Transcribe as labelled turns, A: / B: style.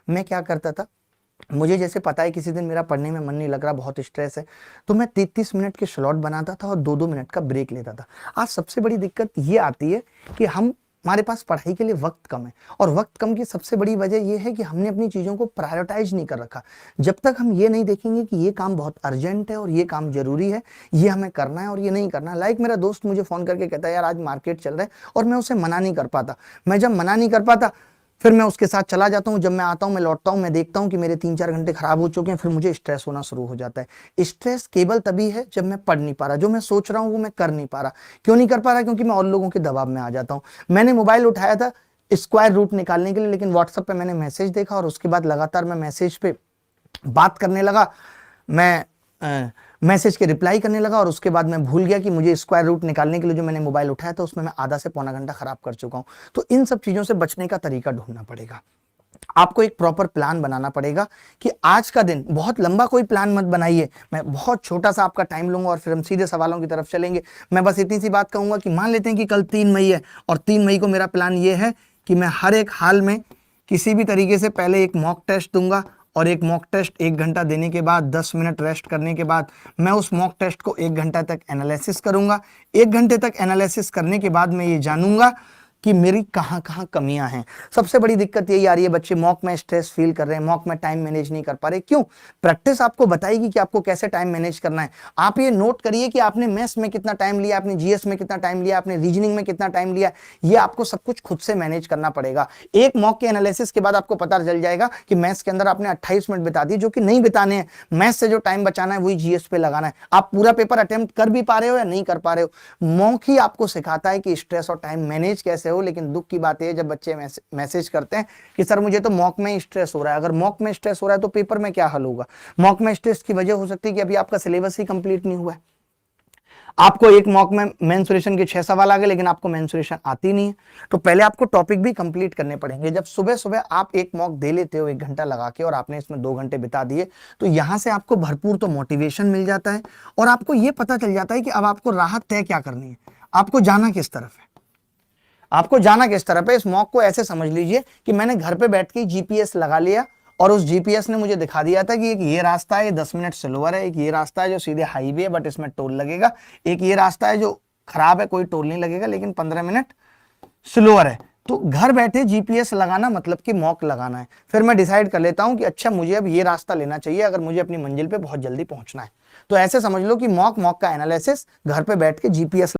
A: मैं क्या करता था, मुझे जैसे पता है किसी दिन मेरा पढ़ने में मन नहीं लग रहा, बहुत स्ट्रेस है, तो मैं 30-30 मिनट के स्लॉट बनाता था और 2-2 मिनट का ब्रेक लेता था। आज सबसे बड़ी दिक्कत ये आती है कि हमारे पास पढ़ाई के लिए वक्त कम है, और वक्त कम की सबसे बड़ी वजह ये है कि हमने अपनी चीजों को प्रायोरिटाइज नहीं कर रखा। जब तक हम ये नहीं देखेंगे कि ये काम बहुत अर्जेंट है और ये काम जरूरी है, ये हमें करना है और ये नहीं करना। लाइक मेरा दोस्त मुझे फोन करके कहता है यार आज मार्केट चल रहा है, और मैं उसे मना नहीं कर पाता। मैं जब मना नहीं कर पाता, फिर मैं उसके साथ चला जाता हूँ। जब मैं आता हूँ, मैं लौटता हूँ, मैं देखता हूँ कि मेरे 3-4 घंटे खराब हो चुके हैं, फिर मुझे स्ट्रेस होना शुरू हो जाता है। स्ट्रेस केवल तभी है जब मैं पढ़ नहीं पा रहा, जो मैं सोच रहा हूँ वो मैं कर नहीं पा रहा। क्यों नहीं कर पा रहा? क्योंकि मैं और लोगों के दबाव में आ जाता हूँ। मैंने मोबाइल उठाया था स्क्वायर रूट निकालने के लिए, लेकिन व्हाट्सएप पे मैंने मैसेज देखा और उसके बाद लगातार मैं मैसेज पे बात करने लगा, मैं मैसेज के रिप्लाई करने लगा, और उसके बाद मैं भूल गया कि मुझे स्क्वायर रूट निकालने के लिए जो मैंने मोबाइल उठाया था उसमें मैं आधा से पौना घंटा खराब कर चुका हूं। तो इन सब चीजों से बचने का तरीका ढूंढना पड़ेगा। आपको एक प्रॉपर प्लान बनाना पड़ेगा कि आज का दिन, बहुत लंबा कोई प्लान मत बनाइए, मैं बहुत छोटा सा आपका टाइम लूंगा और फिर हम सीधे सवालों की तरफ चलेंगे। मैं बस इतनी सी बात कहूंगा कि मान लेते हैं कि कल 3 मई है, और 3 मई को मेरा प्लान ये है कि मैं हर एक हाल में किसी भी तरीके से पहले एक मॉक टेस्ट दूंगा, और एक मॉक टेस्ट 1 घंटा देने के बाद 10 मिनट रेस्ट करने के बाद मैं उस मॉक टेस्ट को 1 घंटा तक एनालिसिस करूंगा। 1 घंटे तक एनालिसिस करने के बाद मैं ये जानूंगा कि मेरी कहाँ कहाँ कमियां हैं। सबसे बड़ी दिक्कत यही आ रही है, बच्चे मॉक में स्ट्रेस फील कर रहे हैं, मॉक में टाइम मैनेज नहीं कर पा रहे। क्यों? प्रैक्टिस आपको बताएगी कि आपको कैसे टाइम मैनेज करना है। आप ये नोट करिए कि आपने मैथ्स में कितना टाइम लिया, आपने जीएस में कितना टाइम लिया, आपने रीजनिंग में कितना टाइम लिया। ये आपको सब कुछ खुद से मैनेज करना पड़ेगा। एक मॉक के एनालिसिस के बाद आपको पता चल जाएगा कि मैथ्स के अंदर आपने 28 मिनट बिता दिए जो कि नहीं बिताने हैं। मैथ्स से जो टाइम बचाना है वही जीएस पे लगाना है। आप पूरा पेपर अटेम्प्ट कर भी पा रहे हो या नहीं कर पा रहे हो। मॉक ही आपको सिखाता है कि स्ट्रेस और टाइम मैनेज कैसे हो। लेकिन दुख की बात है जब बच्चे मैसेज करते हैं कि सर मुझे तो मॉक में स्ट्रेस हो रहा है। अगर मॉक में स्ट्रेस हो रहा है तो पेपर में क्या हल होगा? मॉक में स्ट्रेस की वजह हो सकती है कि अभी आपका सिलेबस ही कंप्लीट नहीं हुआ है। आपको एक मॉक में मेंसुरेशन के 6 सवाल आ गए, लेकिन आपको मेंसुरेशन आती नहीं है, तो पहले आपको टॉपिक भी कंप्लीट करने पड़ेंगे। जब सुबह सुबह आप एक मॉक दे लेते हो 1 घंटा लगा के, और आपने इसमें 2 घंटे बिता दिए, तो यहां से आपको भरपूर तो मोटिवेशन मिल जाता है, और आपको यह पता चल जाता है कि अब आपको राहत तय क्या करनी है, आपको जाना किस तरफ है। आपको जाना किस तरफ है, इस मॉक को ऐसे समझ लीजिए कि मैंने घर पे बैठ के जीपीएस लगा लिया, और उस जीपीएस ने मुझे दिखा दिया था कि एक ये रास्ता है 10 मिनट स्लोअर है, एक ये रास्ता है जो सीधे हाईवे है बट इसमें टोल लगेगा, एक ये रास्ता है जो खराब है कोई टोल नहीं लगेगा लेकिन 15 मिनट स्लोअर है। तो घर बैठे जीपीएस लगाना मतलब कि मॉक लगाना है। फिर मैं डिसाइड कर लेता हूं कि अच्छा मुझे अब ये रास्ता लेना चाहिए अगर मुझे अपनी मंजिल पे बहुत जल्दी पहुंचना है। तो ऐसे समझ लो कि मॉक का एनालिसिस घर पे बैठ के जीपीएस